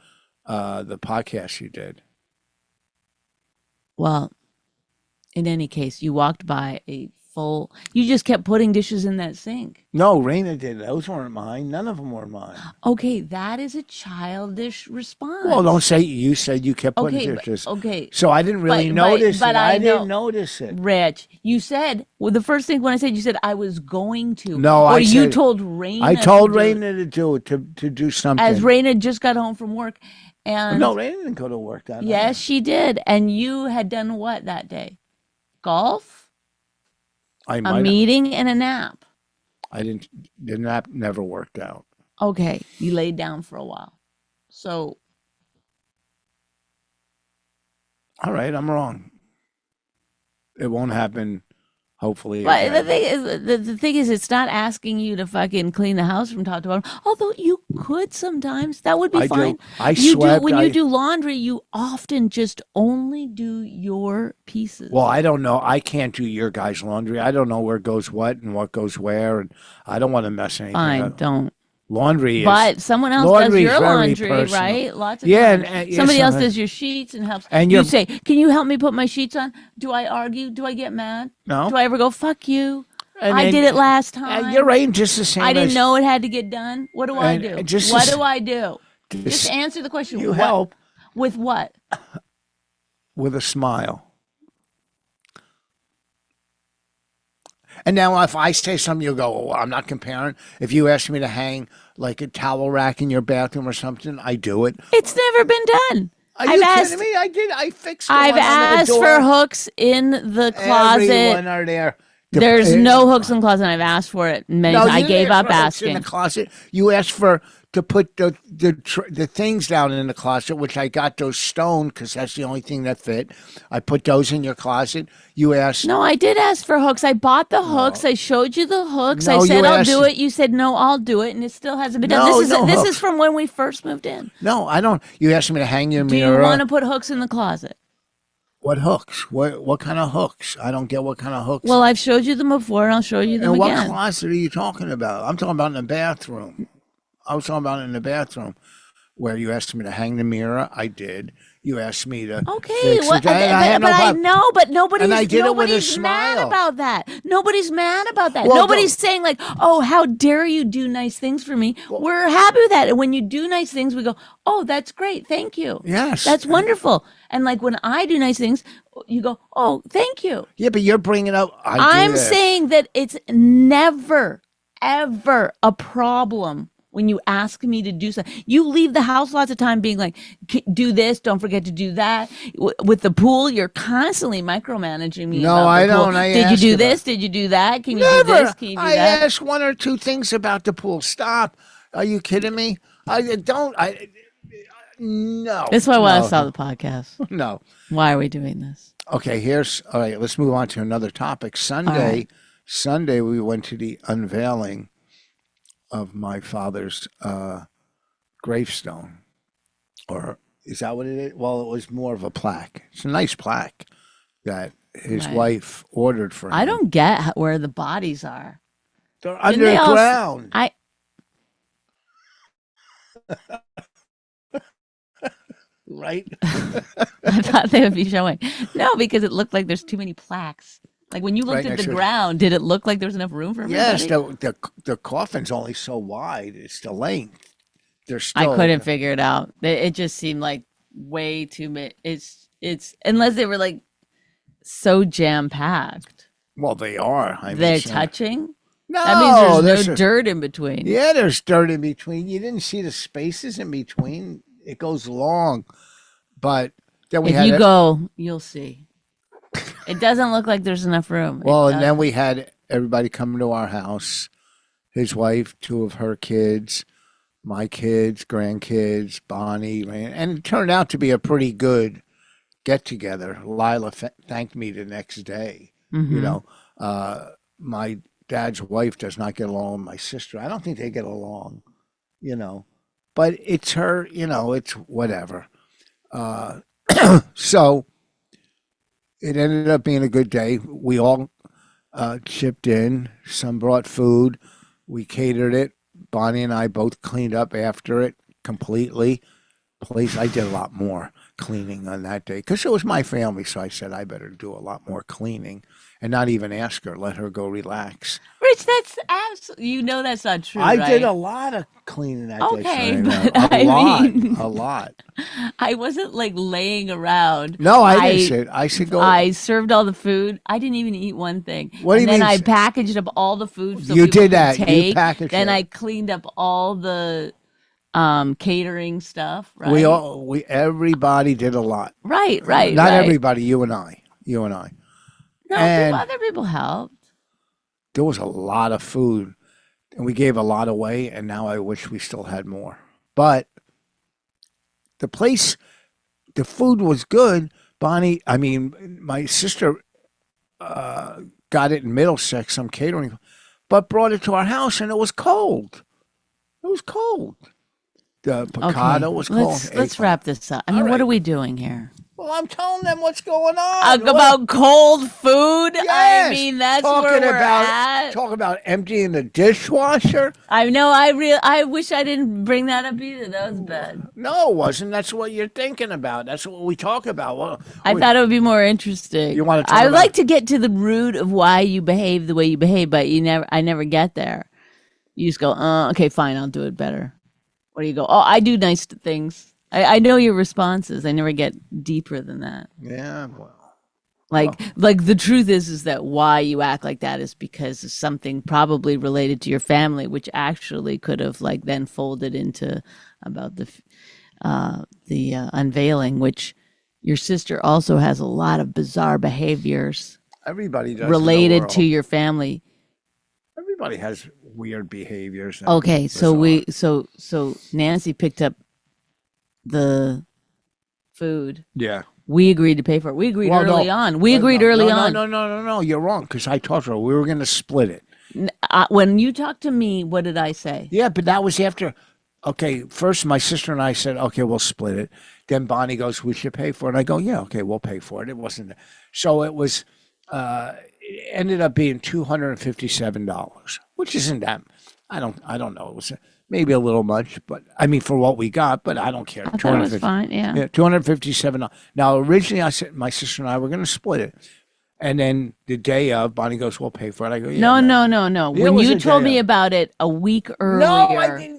the podcast you did. Well, in any case, you walked by you just kept putting dishes in that sink. No, Raina did. Those weren't mine. None of them were mine. Okay, that is a childish response. Well, don't say you said you kept putting Okay, dishes. okay. So I didn't really But- notice but it. I I know- didn't notice it. Rich, you said, well, the first thing when I said, you said I was going to. No, or I you said- told Raina. I told to do it, Raina to do it, to do something. as Raina just got home from work. And No, Raina didn't go to work that night. yes, she did. And you had done what that day? Golf, I a might. meeting, and a nap. I didn't. The nap never worked out. Okay, you laid down for a while. So All right, I'm wrong. It won't happen. Hopefully. but again. the thing is, it's not asking you to fucking clean the house from top to bottom. Although you could sometimes, that would be I do. fine. I you swept, do when I- you do laundry. You often just only do your pieces. Well, I don't know. I can't do your guys' laundry. I don't know where goes what and what goes where, and I don't want to mess anything Fine, up. don't. Laundry is. But someone else does laundry is your very laundry, personal. right? Lots of Yeah, times. and, yeah, Somebody else sometimes- does your sheets and helps. And you you're- say, "Can you help me put my sheets on?" Do I argue? Do I get mad? No. Do I ever go, "Fuck you"? And I then- did it last time. You're right, just the same. I didn't as- know it had to get done. What do I And do? just What as- do I do? Just- Just answer the question. You What- help with what? with a smile. And now, if I say something, you'll go, "Oh, I'm not comparing." If you ask me to hang like a towel rack in your bathroom or something, I do it. It's never been done. Are I've you asked. kidding me? I did. I fixed. The I've one under the asked door. for hooks in the closet. Everyone are there. There's no hooks in the closet. I've asked for it many No, times. I you gave didn't up ask for hooks in asking. the closet. You asked for to put the things down in the closet, which I got those stone because that's the only thing that fit. I put those in your closet. You asked. No, I did ask for hooks. I bought the hooks. I showed you the hooks. No, I said you I'll asked- do it. You said no, I'll do it, and it still hasn't been done. No, This is no this hooks. is from when we first moved in. No, I don't. You asked me to hang your Do you mirror. want to put hooks in the closet? What hooks? What kind of hooks? I don't get what kind of hooks. Well, I've showed you them before, and I'll show you them and what again. closet are you talking about? I'm talking about in the bathroom. I was talking about in the bathroom. where you asked me to hang the mirror. I did. You asked me to Okay, fix what, it. And I had no but I problem. know, but And I did it with a nobody's mad smile. about that. Nobody's mad about that. Well, Nobody's saying like, "Oh, how dare you do nice things for me?" We're happy with that. And when you do nice things, we go, "Oh, that's great. Thank you. Yes. That's wonderful." And like when I do nice things, you go, "Oh, thank you." Yeah, but you're bringing up. I'm saying that it's never, ever a problem when you ask me to do something. You leave the house lots of time being like, do this, don't forget to do that. With the pool, you're constantly micromanaging me. No, about the I pool. don't. I Did you ask do about- this? Did you do that? Can you do Never. this? Can you do I that? asked 1 or 2 things about the pool. Stop. Are you kidding me? I don't. No. That's why I No. saw the podcast. No. Why are we doing this? Okay, all right, let's move on to another topic. right. Sunday we went to the unveiling of my father's gravestone. Or is that what it is? Well, it was more of a plaque. It's a nice plaque that his Right. wife ordered for him. I don't get where the bodies are. They're Didn't they all- underground. Right? I thought they would be showing. No, because it looked like there's too many plaques. Like when you looked Right at next the to it. ground, did it look like there was enough room for everybody? Yes, the coffin's only so wide. It's the length. They're still. I couldn't figure it out. It just seemed like way too much. It's unless they were like so jam packed. Well, they are. I mean, They're so- touching. No, That means there's no a- dirt in between. Yeah, there's dirt in between. You didn't see the spaces in between. It goes long, but then we If had you go, you'll see. It doesn't look like there's enough room. well, It and then doesn't. we had everybody come to our house. His wife, 2 of her kids, my kids, grandkids, Bonnie, and it turned out to be a pretty good get together. Lila thanked me the next day. Mhm. You know, my dad's wife does not get along with my sister. I don't think they get along. You know, but it's her. You know, it's whatever. So it ended up being a good day. We all chipped in. Some brought food. We catered it. Bonnie and I both cleaned up after it completely. Place, I did a lot more cleaning on that day because it was my family. So I said I better do a lot more cleaning and not even ask her. Let her go relax. Rich, that's absolutely. You know that's not true. I right? did a lot of cleaning that Okay, day. Serena. but a I lot, mean- a lot. I wasn't like laying around. No, I didn't say it. I said go. I served all the food. I didn't even eat one thing. What do you and then mean? I packaged up all the food. So You people did could that. You Take. packaged Then it. I cleaned up all the catering stuff. Right. Everybody did a lot. Right. Not right. everybody. You and I. No, and- other people helped. There was a lot of food, and we gave a lot away. And now I wish we still had more. But the food was good. Bonnie, I mean, my sister got it in Middlesex, some catering, but brought it to our house, and it was cold. It was cold. The piccata was cold. Let's wrap this up. I mean, All what right. are we doing here? Well, I'm telling them what's going on. Talk about cold food. I Yes. mean, that's Talking where we're about, at. Talk about emptying the dishwasher. I know. I wish I didn't bring that up either. That was bad. No, it wasn't. That's what you're thinking about. That's what we talk about. Well, I thought it would be more interesting. You wanna talk I would about- like to get to the root of why you behave the way you behave, but I never get there. You just go, okay, fine, I'll do it better. Or you go, oh, I do nice things. I know your responses. I never get deeper than that. Yeah, well. Like the truth is that why you act like that is because of something probably related to your family, which actually could have like then folded into about the unveiling, which your sister also has a lot of bizarre behaviors Everybody does. in the related world. to your family. Everybody has weird behaviors. and Okay, so bizarre. so Nancy picked up the food. Yeah. We agreed to pay for it. We agreed Well, no. early on. We agreed early on. No. You're wrong because I told her we were going to split it. When you talked to me, what did I say? Yeah, but that was after. Okay, first my sister and I said, okay, we'll split it. Then Bonnie goes, we should pay for it. And I go, yeah, okay, we'll pay for it. It wasn't. So it was. It ended up being $257, which isn't that. I don't know. It was maybe a little much, but I mean for what we got. But I don't care. I thought it was fine. Yeah. Yeah, $257. Now originally I said my sister and I were going to split it, and then the day of, Bonnie goes, "We'll pay for it." I go, "Yeah." No. It When was you a told day me of. about it a week earlier. No,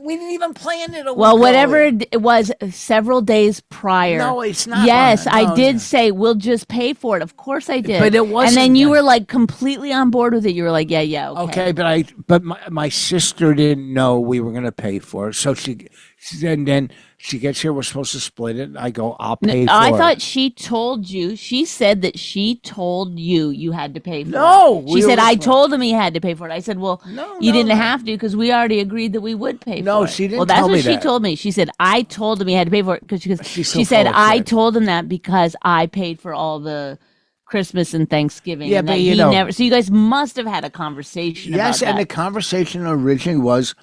we didn't even plan it. Well, whatever it was, several days prior. No, it's not. Yes, Bonnie. No, I did no. say we'll just pay for it. Of course I did. But it And wasn't then you that- were like completely on board with it. You were like, yeah, okay. Okay, but my sister didn't know we were going to pay for it, so then she gets here. We're supposed to split it. I go, "I'll pay for it." I thought she told you. She said that she told you had to pay for No, it. She we said, were I split. told him he had to pay for it. I said, well, you didn't have to because we already agreed that we would pay No, for it. she didn't Well, that's tell what me she that. told me. She said, I told him he had to pay for it because She's so she said, full of I shit. told him that because I paid for all the Christmas and Thanksgiving. Yeah, and but that you he know- never. So you guys must have had a conversation Yes, about and the that. conversation originally was,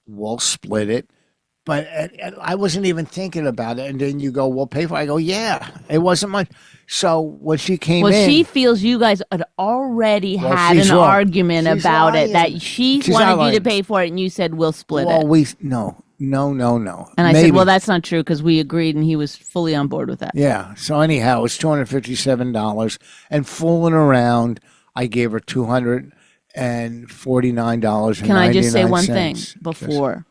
"We'll split it," but I wasn't even thinking about it. And then you go, "We'll pay for it." I go, "Yeah, it wasn't much." So when she came Well, in, she feels you guys had already Well, had she's an wrong. argument She's about it. lying. That she She's not wanted you lying. to pay for it, and you said we'll split it. no. And I said, well, that's not true because we agreed and he was fully on board with that. Yeah. So anyhow, it's $257, and fooling around, I gave her $249. Can I just say one thing before?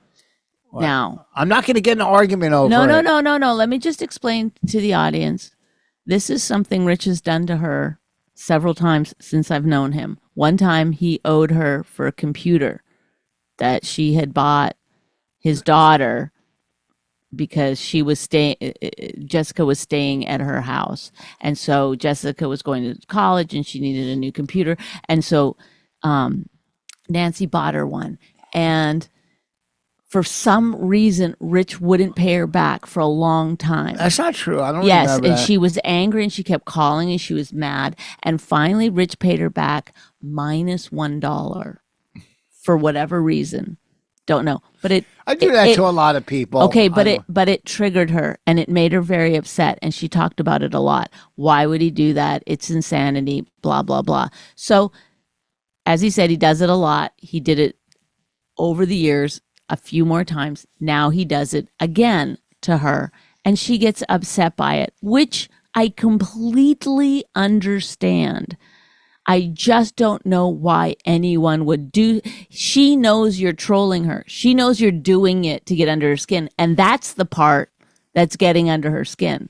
Now, I'm not going to get in an argument over no. it. Let me just explain to the audience. This is something Rich has done to her several times since I've known him. One time he owed her for a computer that she had bought his daughter because she was Jessica was staying at her house. And so Jessica was going to college and she needed a new computer. And so Nancy bought her one. And for some reason, Rich wouldn't pay her back for a long time. That's not true. I don't Yes, remember and that. she was angry and she kept calling and she was mad. And finally, Rich paid her back minus $1 for whatever reason. Don't know, but I do that to a lot of people. Okay, but I- it triggered her and it made her very upset and she talked about it a lot. Why would he do that? It's insanity, blah blah blah. So as he said, he does it a lot. He did it over the years a few more times. Now he does it again to her and she gets upset by it, which I completely understand. I just don't know why anyone would do. She knows you're trolling her. She knows you're doing it to get under her skin. And that's the part that's getting under her skin,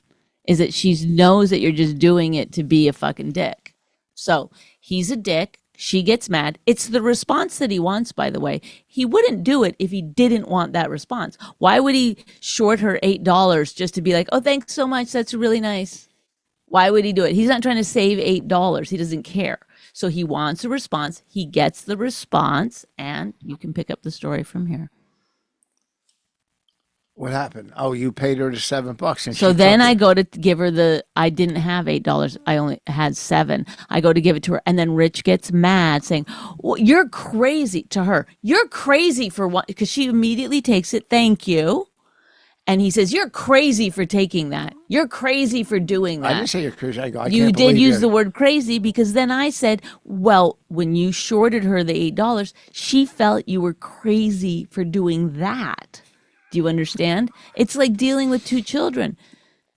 is that she knows that you're just doing it to be a fucking dick. So he's a dick. She gets mad. It's the response that he wants, by the way. He wouldn't do it if he didn't want that response. Why would he short her $8 just to be like, oh, thanks so much. That's really nice. Why would he do it? He's not trying to save $8. He doesn't care. So he wants a response. He gets the response, and you can pick up the story from here. What happened? Oh, you paid her the $7, and So she then took I it. go to give her I didn't have $8. I only had $7. I go to give it to her. And then Rich gets mad saying, well, you're crazy to her. You're crazy for what? Because she immediately takes it. Thank you. And he says, you're crazy for taking that. You're crazy for doing that. I didn't say you're crazy. I go, I You can't did believe use you. the word crazy because then I said, well, when you shorted her the $8, she felt you were crazy for doing that. Do you understand? It's like dealing with two children.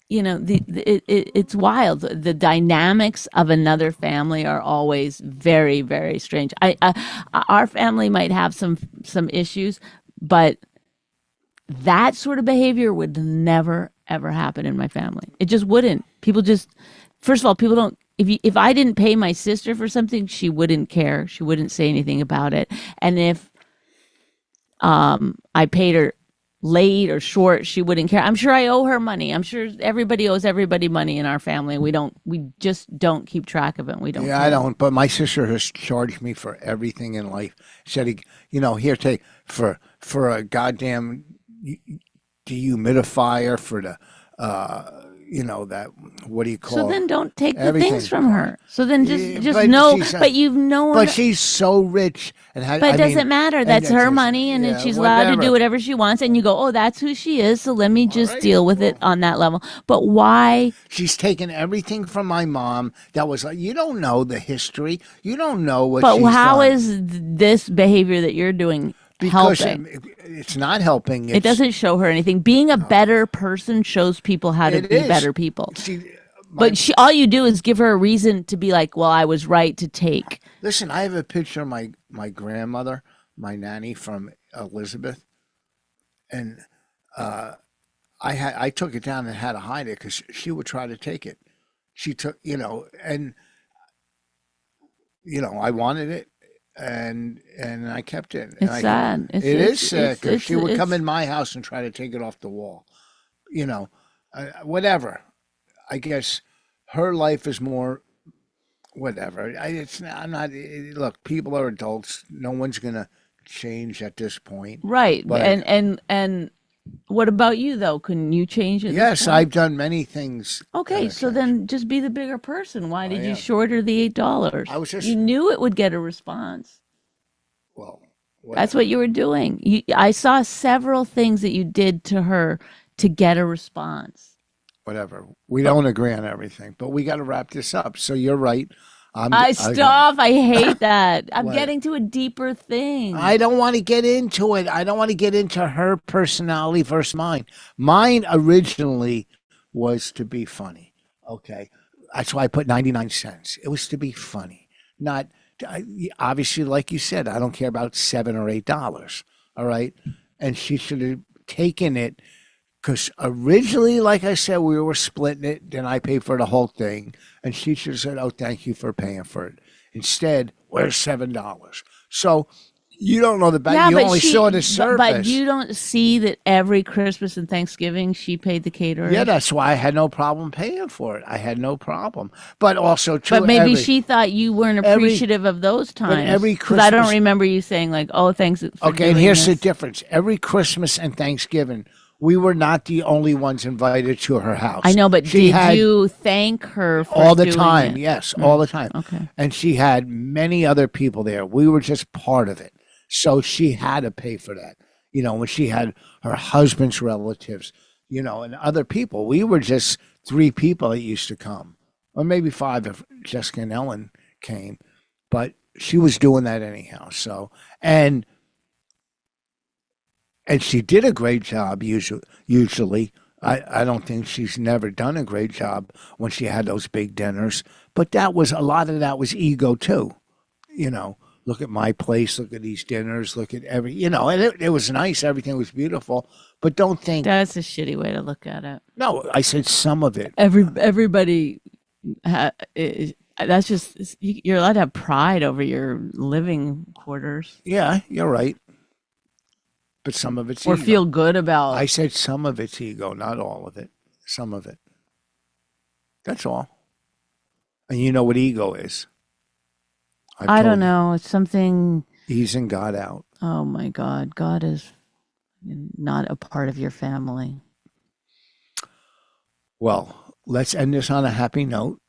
You know, it's wild. The dynamics of another family are always very, very strange. Our family might have some issues, but that sort of behavior would never, ever happen in my family. It just wouldn't. People just, first of all, people don't, if I didn't pay my sister for something, she wouldn't care. She wouldn't say anything about it. And if I paid her late or short, she wouldn't care. I'm sure I owe her money. I'm sure everybody owes everybody money in our family. We just don't keep track of it. We don't. Yeah, care. I don't. But my sister has charged me for everything in life. Said, here, take for a goddamn dehumidifier, for the, that, what do you call So it? then don't take the Everything. things from her. So then Yeah, just but know, she's, but you've known. But she's so rich, and But it doesn't matter. That's her money, and then she's allowed to do whatever she wants. And you go, oh, that's who she is. So let me just right. deal with it on that level. But why? She's taken everything from my mom. That was like, you don't know the history. You don't know what. But she's how done. is this behavior that you're doing helping. It's not helping. It doesn't show her anything. Being a better person shows people how to It be is. better people. See, But all you do is give her a reason to be like, well, I was right to take. listen, I have a picture of my grandmother, my nanny from Elizabeth, and I took it down and had to hide it because she would try to take it. She took, and I wanted it, and I kept it. And It's sad. It is sad it's- because she would come it's- in my house and try to take it off the wall. Whatever. I guess her life is more whatever. It's not. I'm not. Look, people are adults. No one's gonna change at this point. Right. But- And what about you though? Couldn't you change it? Yes, I've done many things. Okay, that so have then just be the bigger person. Why did am. you short her the $8? I was just- You knew it would get a response. Well, That's what you were doing. I saw several things that you did to her to get a response. whatever. We don't agree on everything, but we got to wrap this up. So you're right. Stop. I hate that. I'm What? getting to a deeper thing. I don't want to get into it. I don't want to get into her personality versus mine. Mine originally was to be funny. Okay. That's why I put 99 cents. It was to be funny. Not, obviously, like you said, I don't care about $7 or $8. All right. And she should have taken it because originally, like I said, we were splitting it. Then I paid for the whole thing. And she should have said, oh, thank you for paying for it. Instead, where's $7? So you don't know the back. You only saw the surface. But you don't see that every Christmas and Thanksgiving she paid the caterer. Yeah, that's why I had no problem paying for it. I had no problem. But also, too, But maybe she thought you weren't appreciative of those times. every 'Cause I don't Christmas- remember you saying like, "Oh, thanks." For Okay, and doing here's the this. difference. Every Christmas and Thanksgiving, we were not the only ones invited to her house. I know, but she did had you thank her for all the doing time? it? Mm, Yes, all the time. Okay. And she had many other people there. We were just part of it. So she had to pay for that. When she had her husband's relatives, and other people. We were just 3 people that used to come. Or maybe 5 if Jessica and Ellen came. But she was doing that anyhow. So and she did a great job usually. I don't think she's never done a great job when she had those big dinners. But a lot of that was ego too. Look at my place, look at these dinners, look at and it was nice. Everything was beautiful. But don't think, That's a shitty way to look at it. no, I said some of it. Everybody, that's just you're allowed to have pride over your living quarters Yeah, you're right. But some of it's or ego. feel good about. I said some of it's ego, not all of it. Some of it. That's all. And you know what ego is. I don't know. It's something. Easing God out. Oh my God, God is not a part of your family. Well, let's end this on a happy note.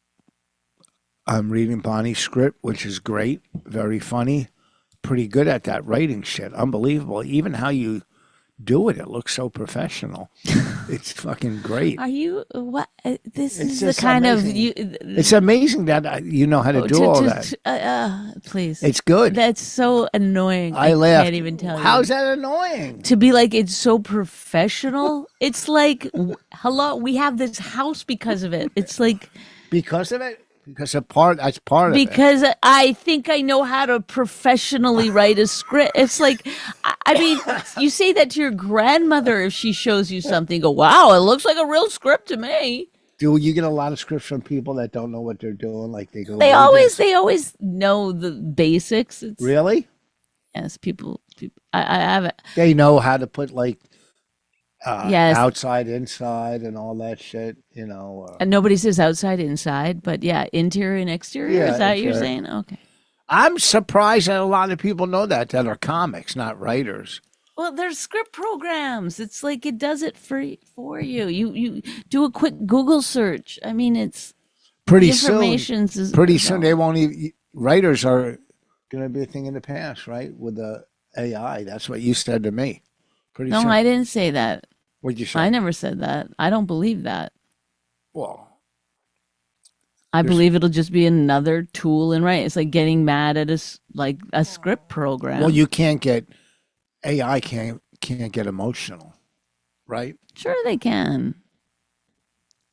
I'm reading Bonnie's script, which is great, very funny, pretty good at that writing shit. Unbelievable. Even how you do it, it looks so professional. It's fucking great. Are you what? This It's is the just kind amazing. of you. It's amazing that you know how to do all that. Please. It's good. That's so annoying. I laughed. Can't even tell you. How's that annoying? To be like it's so professional. It's like hello, we have this house because of it. It's like Because of it? Because that's part of it. because I think I know how to professionally write a script. It's like I mean, you say that to your grandmother if she shows you something. Go, wow, it looks like a real script to me. Do you get a lot of scripts from people that don't know what they're doing? Like they go. They read this? always know the basics. It's, Really? Yes, people. I have it. They know how to put like Yes. outside, inside, and all that shit. And nobody says outside, inside, but yeah, interior and exterior. Yeah, Is that what you're interior. saying? Okay. I'm surprised that a lot of people know that are comics, not writers. Well, there's script programs. It's like it does it for you. You do a quick Google search. I mean, it's Pretty the soon, information's is- pretty soon they won't even. Writers are going to be a thing in the past, right? With the AI. That's what you said to me. Pretty No, soon. I didn't say that. What'd you say? I never said that. I don't believe that. Well, I believe it'll just be another tool in writing. It's like getting mad at a script program. well, you can't get AI can't get emotional, right? Sure, they can.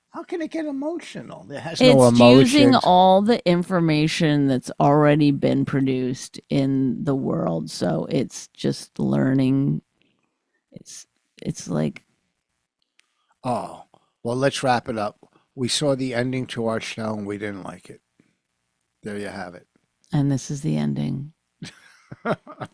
How can it get emotional? It has no It's using emotions. all the information that's already been produced in the world, so it's just learning. It's like, Oh, well, let's wrap it up. We saw the ending to our show and we didn't like it. There you have it and this is the ending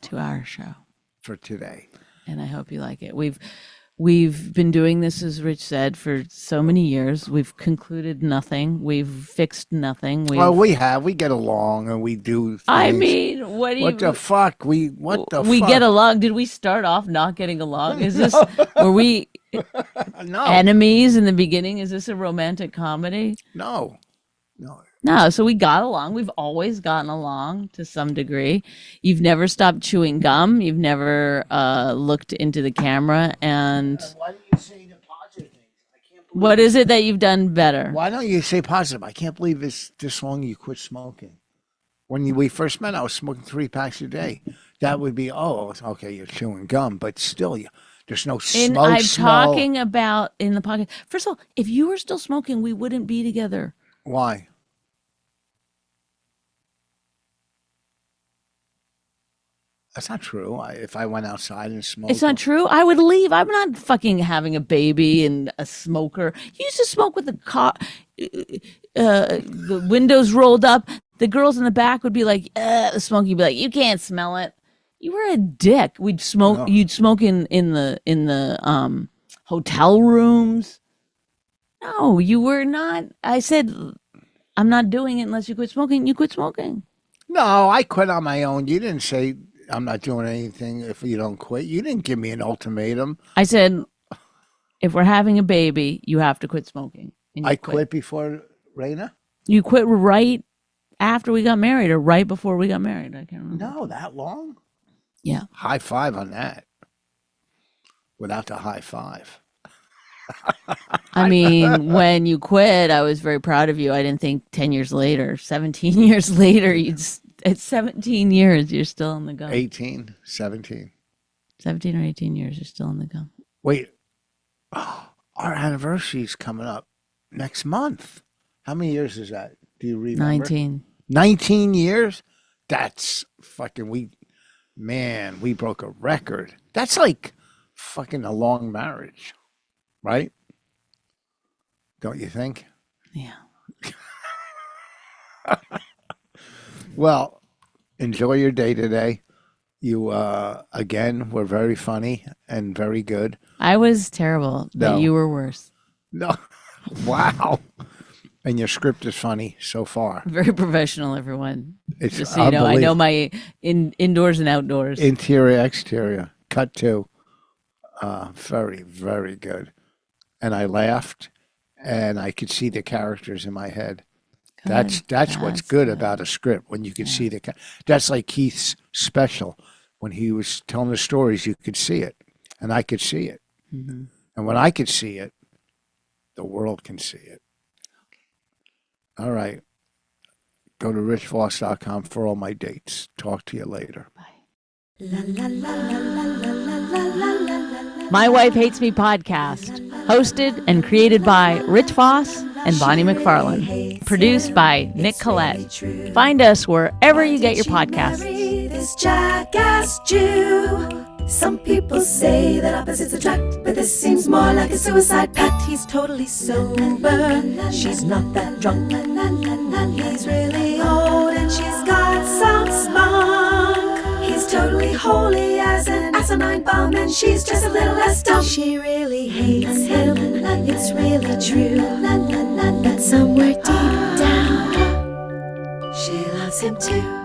to our show. for today. And I hope you like it. We've been doing this, as Rich said, for so many years. We've concluded nothing. We've fixed nothing. Well, we get along and we do things. I mean, what do you? What the fuck? We We get along. Did we start off not getting along? Is this were we No, enemies in the beginning? Is this a romantic comedy? no. No, so we got along. We've always gotten along to some degree. You've never stopped chewing gum. You've never looked into the camera. And Why don't you say the positive things? I can't believe. what is it that you've done better? Why don't you say positive? I can't believe this long you quit smoking. When we first met, I was smoking 3 packs a day. That would be, oh, okay, you're chewing gum, but still, there's no And smoke I'm smell. talking about in the pocket. First of all, if you were still smoking, we wouldn't be together. Why? That's not true. If I went outside and smoked. It's not true. I would leave. I'm not fucking having a baby and a smoker. You used to smoke with the car, the windows rolled up. The girls in the back would be like, the smoke. You'd be like, you can't smell it. You were a dick. We'd smoke. No. You'd smoke in the hotel rooms. No, you were not. I said, I'm not doing it unless you quit smoking. You quit smoking. No, I quit on my own. You didn't say I'm not doing anything if you don't quit. You didn't give me an ultimatum. I said, if we're having a baby, you have to quit smoking. And you I quit before Raina? You quit right after we got married or right before we got married. I can't remember. No, that long? Yeah. High five on that. Without the high five. I mean, when you quit, I was very proud of you. I didn't think 10 years later, 17 years later, at 17 years, you're still in the gum. 18, 17. 17 or 18 years, you're still in the gum. Wait, our anniversary's coming up next month. How many years is that? Do you remember? 19. 19 years? That's fucking, we broke a record. That's like fucking a long marriage, right? Don't you think? Yeah. Well, enjoy your day today. You, again, were very funny and very good. I was terrible, but No. you were worse. No, wow. And your script is funny so far. Very professional, everyone. It's Just so you know, I know my indoors and outdoors. Interior, exterior, cut to. Very, very good. And I laughed, and I could see the characters in my head. That's what's good about a script, when you can see that's like Keith's special. When he was telling the stories, you could see it, and I could see it. Mm-hmm. And when I could see it, the world can see it. All right. Go to richvoss.com for all my dates. Talk to you later. My Wife Hates Me podcast, hosted and created by Rich Voss and Bonnie McFarlane, produced by Nick Collette. Find us wherever you get your podcasts. This jackass Jew. Some people say that opposites attract, but this seems more like a suicide pact. He's totally sober, she's not that drunk. He's really old and she's got some spunk. He's totally holy as an asinine bomb, and she's just a little less dumb. She really hates him, it's really true. But somewhere deep down, she loves him too.